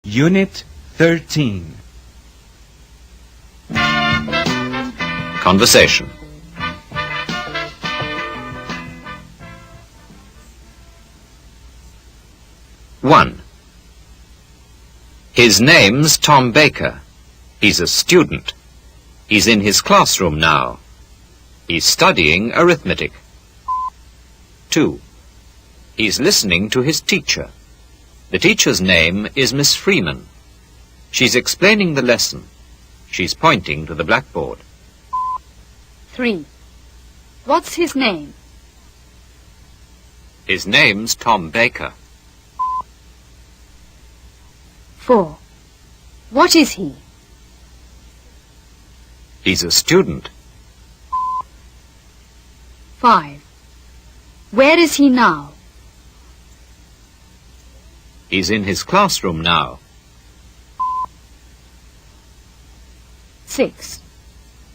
Unit 13. Conversation. One. His name's Tom Baker. He's a student. He's in his classroom now. He's studying arithmetic. 2. He's listening to his teacher. The teacher's name is Miss Freeman. She's explaining the lesson. She's pointing to the blackboard. 3. What's his name? His name's Tom Baker. 4. What is he? He's a student. 5. Where is he now? He's in his classroom now. 6.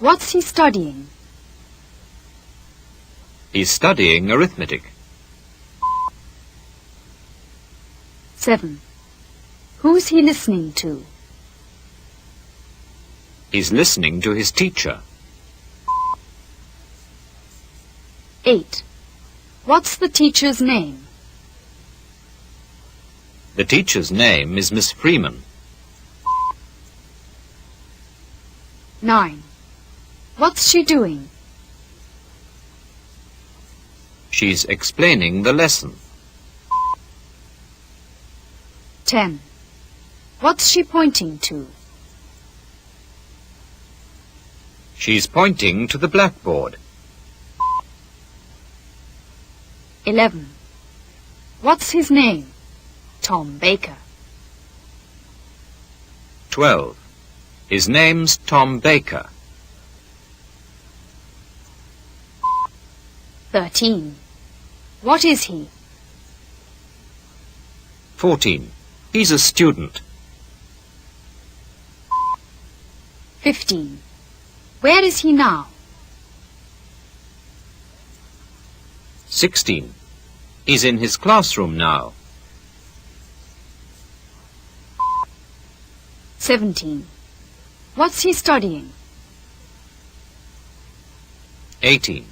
What's he studying? He's studying arithmetic. 7. Who's he listening to? He's listening to his teacher. 8. What's the teacher's name? The teacher's name is Miss Freeman. 9. What's she doing? She's explaining the lesson. 10. What's she pointing to? She's pointing to the blackboard. 11. What's his name? Tom Baker. 12. His name's Tom Baker. 13. What is he? 14. He's a student. 15. Where is he now? 16. He's in his classroom now. 17. What's he studying? 18.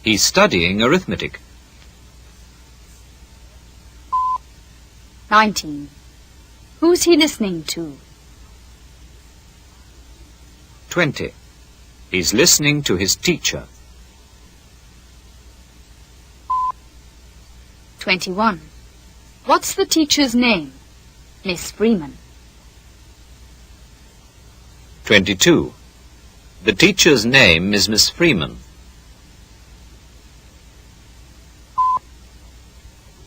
He's studying arithmetic. 19. Who's he listening to? 20. He's listening to his teacher. 21. What's the teacher's name? Miss Freeman. 22. The teacher's name is Miss Freeman.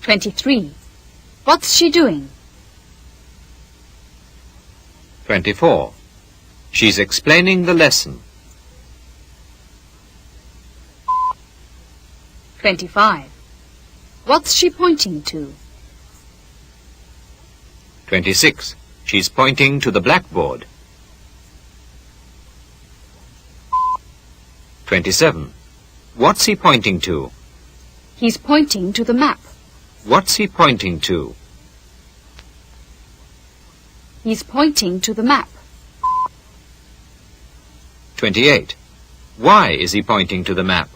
23. What's she doing? 24. She's explaining the lesson. 25. What's she pointing to? 26. She's pointing to the blackboard. 27. What's he pointing to? He's pointing to the map. What's he pointing to? He's pointing to the map. 28. Why is he pointing to the map?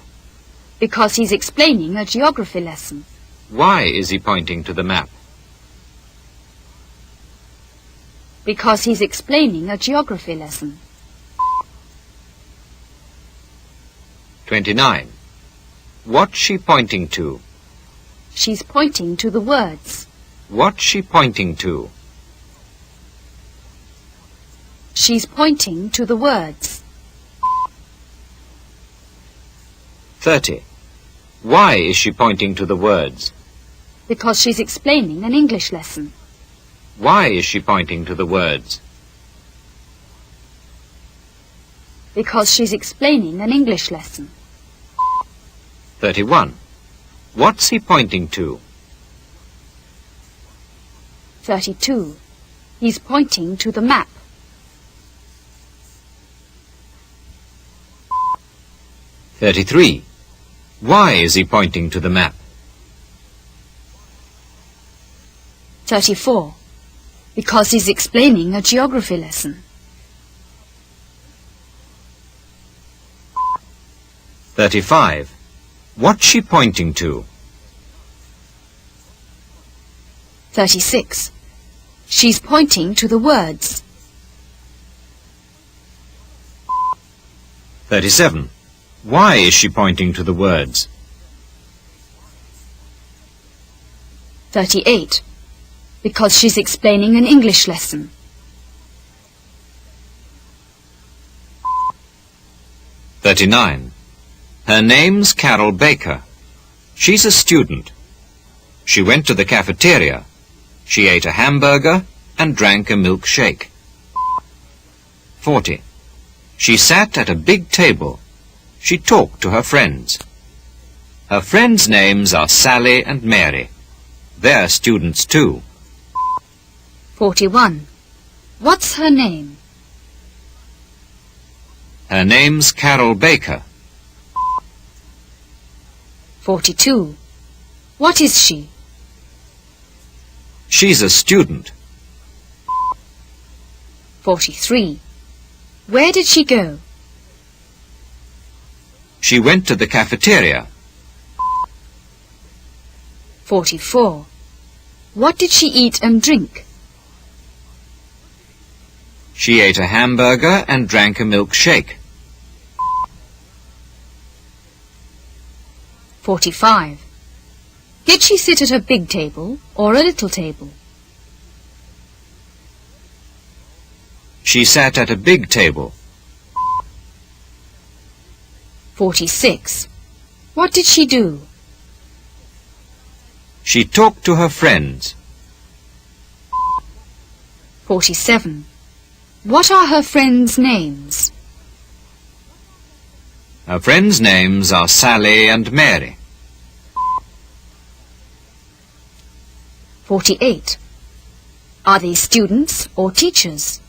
Because he's explaining a geography lesson. Why is he pointing to the map? Because he's explaining a geography lesson. 29. What's she pointing to? She's pointing to the words. What's she pointing to? She's pointing to the words. 30. Why is she pointing to the words? Because she's explaining an English lesson. Why is she pointing to the words? Because she's explaining an English lesson. 31. What's he pointing to? 32. He's pointing to the map. 33. Why is he pointing to the map? 34. because he's explaining a geography lesson. 35. What's she pointing to? 36. She's pointing to the words. 37. Why is she pointing to the words? 38. Because she's explaining an English lesson. 39. Her name's Carol Baker. She's a student. She went to the cafeteria. She ate a hamburger and drank a milkshake. 40. She sat at a big table. She talked to her friends. Her friends' names are Sally and Mary. They're students too. 41. What's her name? Her name's Carol Baker. 42. What is she? She's a student. 43. Where did she go? She went to the cafeteria. 44. What did she eat and drink? She ate a hamburger and drank a milkshake. 45. Did she sit at a big table or a little table? She sat at a big table. 46. What did she do? She talked to her friends. 47. What are her friends' names? Her friends' names are Sally and Mary. 48. Are they students or teachers?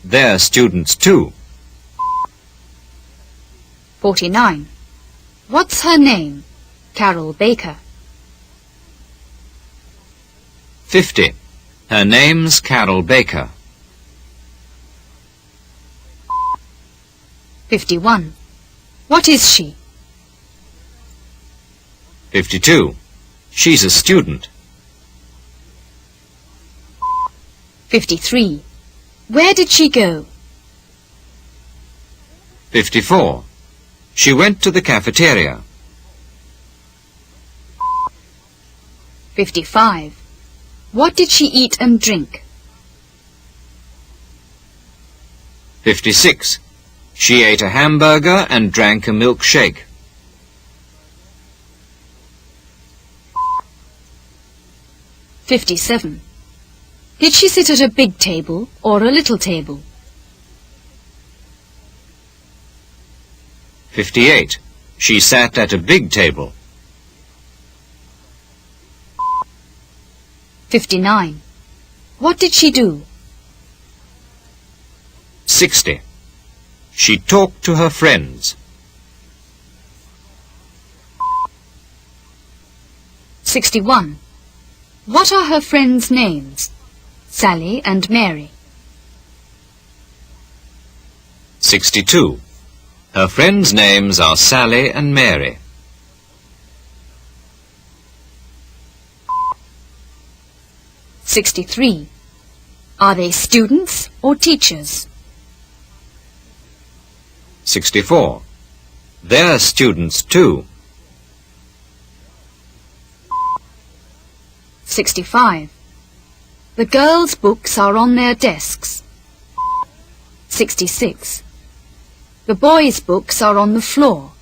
They're students too. 49. What's her name? Carol Baker. 50. Her name's Carol Baker. 51. What is she? 52. She's a student. 53. Where did she go? 54. She went to the cafeteria. 55. What did she eat and drink? 56. She ate a hamburger and drank a milkshake. 57. Did she sit at a big table or a little table? 58. She sat at a big table. 59. What did she do? 60. She talked to her friends. 61. What are her friends' names? Sally and Mary. 62. Her friends' names are Sally and Mary. 63. Are they students or teachers? 64. They're students too. 65. The girls' books are on their desks. 66. The boys' books are on the floor.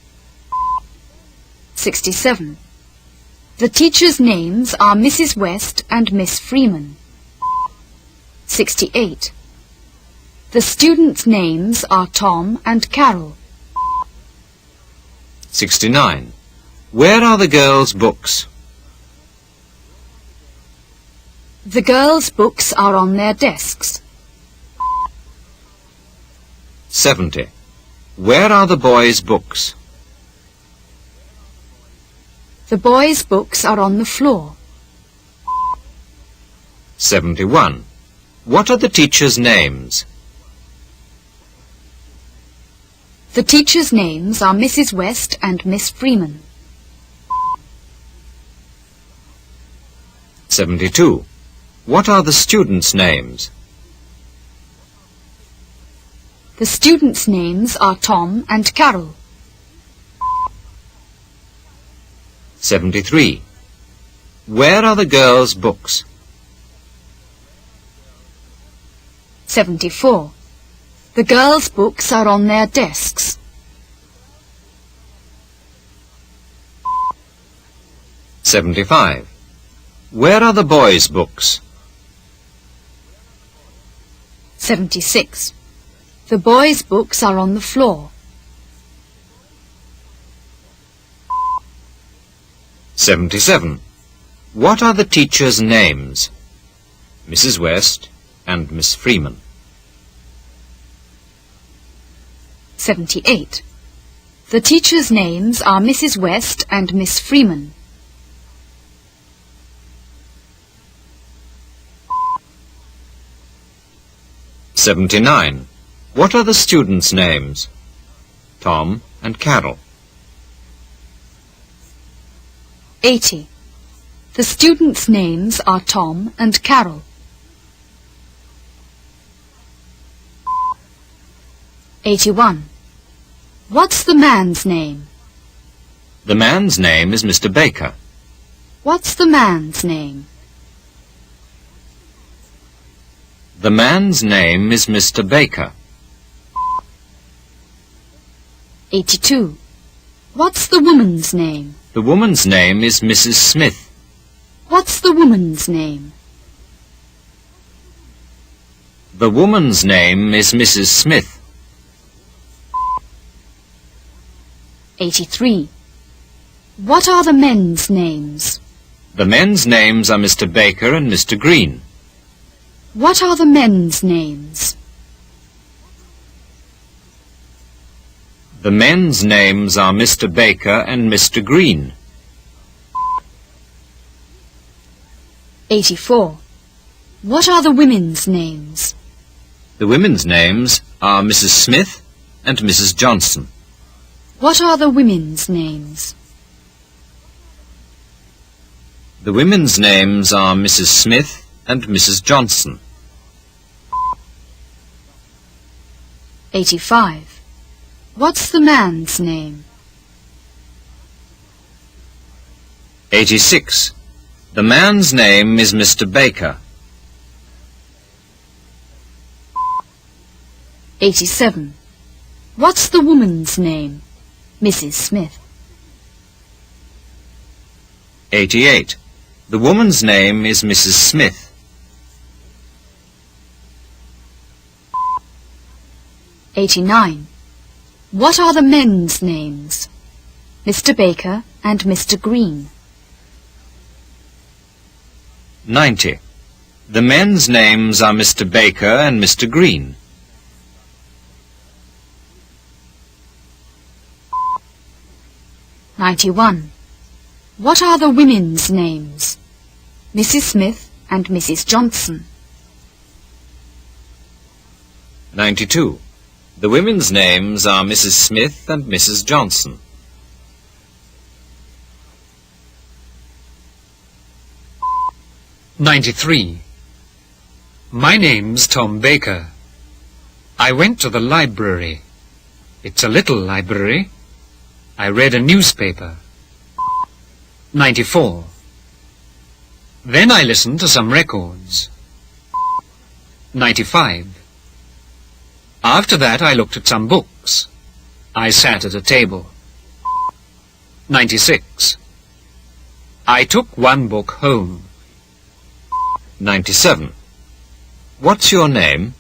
67. The teachers' names are Mrs. West and Miss Freeman. 68. The students' names are Tom and Carol. 69. Where are the girls' books? The girls' books are on their desks. 70. Where are the boys' books? The boys' books are on the floor. 71. What are the teachers' names? The teachers' names are Mrs. West and Miss Freeman. 72. What are the students' names? The students' names are Tom and Carol. 73. Where are the girls' books? 74. The girls' books are on their desks. 75. Where are the boys' books? 76. The boys' books are on the floor. 77. What are the teachers' names? Mrs. West and Miss Freeman. 78. The teachers' names are Mrs. West and Miss Freeman. 79. What are the students' names? Tom and Carol. 80. The students' names are Tom and Carol. 81. What's the man's name? The man's name is Mr. Baker. What's the man's name? The man's name is Mr. Baker. 82. What's the woman's name? The woman's name is Mrs. Smith. What's the woman's name? The woman's name is Mrs. Smith. 83. What are the men's names? The men's names are Mr. Baker and Mr. Green. What are the men's names? The men's names are Mr. Baker and Mr. Green. 84. What are the women's names? The women's names are Mrs. Smith and Mrs. Johnson. What are the women's names? The women's names are Mrs. Smith and Mrs. Johnson. 85. What's the man's name? 86. The man's name is Mr. Baker. 87. What's the woman's name? Mrs. Smith. 88. The woman's name is Mrs. Smith. 89. What are the men's names? Mr. Baker and Mr. Green. 90. The men's names are Mr. Baker and Mr. Green. 91. What are the women's names? Mrs. Smith and Mrs. Johnson. 92. The women's names are Mrs. Smith and Mrs. Johnson. 93. My name's Tom Baker. I went to the library. It's a little library. I read a newspaper. 94. Then I listened to some records. 95. After that I looked at some books. I sat at a table. 96. I took one book home. 97. What's your name?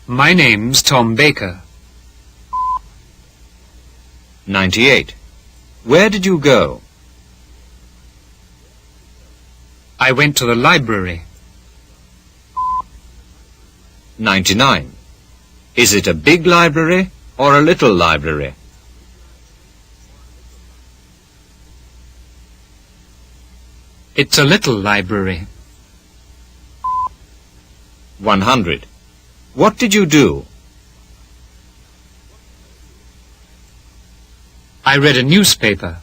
My name's Tom Baker. 98. Where did you go? I went to the library. 99. Is it a big library or a little library? It's a little library. 100. What did you do? I read a newspaper.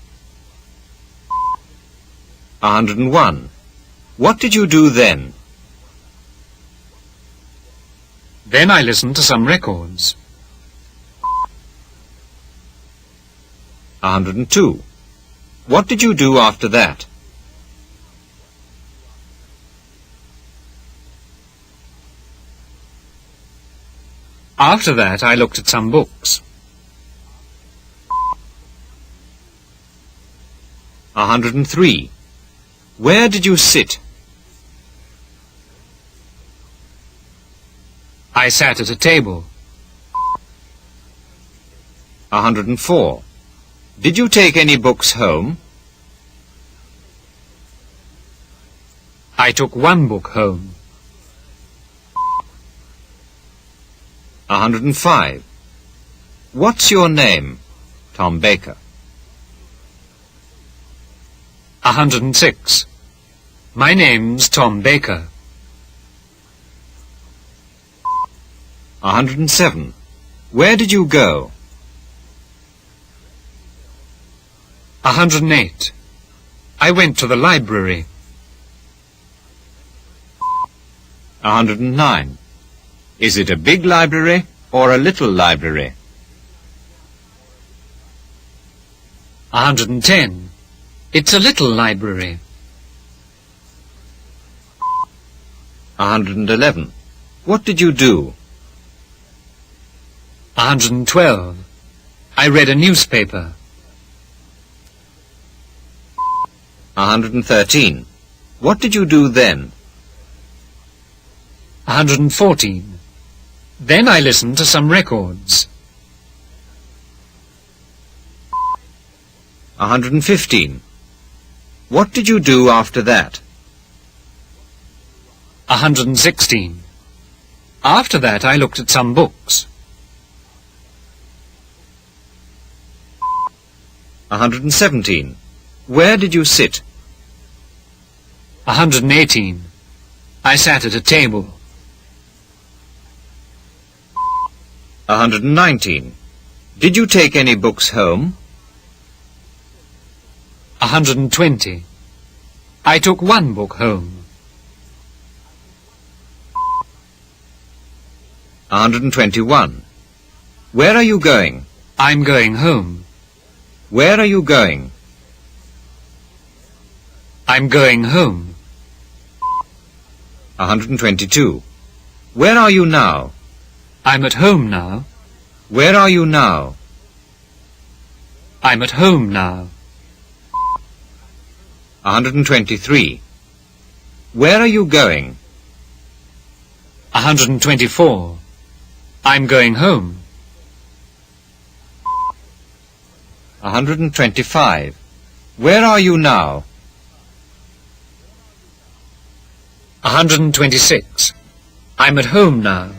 101. What did you do then? Then I listened to some records. 102. What did you do after that? After that, I looked at some books. 103. Where did you sit? I sat at a table. 104. Did you take any books home? I took one book home. 105. What's your name? Tom Baker. 106. My name's Tom Baker. 107. Where did you go? 108. I went to the library. 109. Is it a big library or a little library? 110. It's a little library. 111. What did you do? 112. I read a newspaper. 113. What did you do then? 114. Then I listened to some records. 115. What did you do after that? 116. After that, I looked at some books. 117. Where did you sit? 118. I sat at a table. 119. Did you take any books home? 120. I took one book home. 121. Where are you going? I'm going home. Where are you going? I'm going home. 122. Where are you now? I'm at home now. Where are you now? I'm at home now. 123. Where are you going? 124. I'm going home. 125. Where are you now? 126. I'm at home now.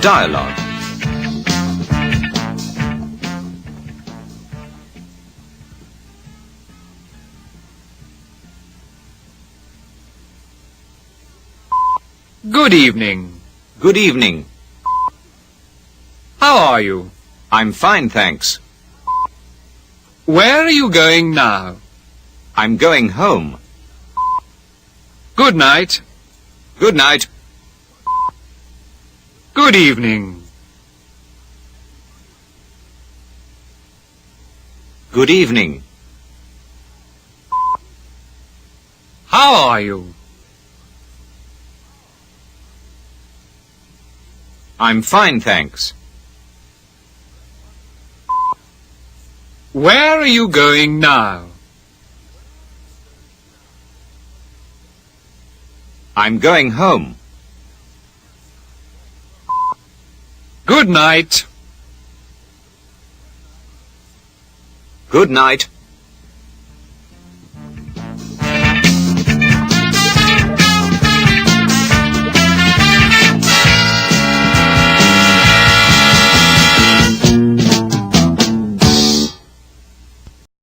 Dialogue. Good evening. Good evening. How are you? I'm fine, thanks. Where are you going now? I'm going home. Good night. Good night. Good evening. Good evening. How are you? I'm fine, thanks. Where are you going now? I'm going home. Good night. Good night.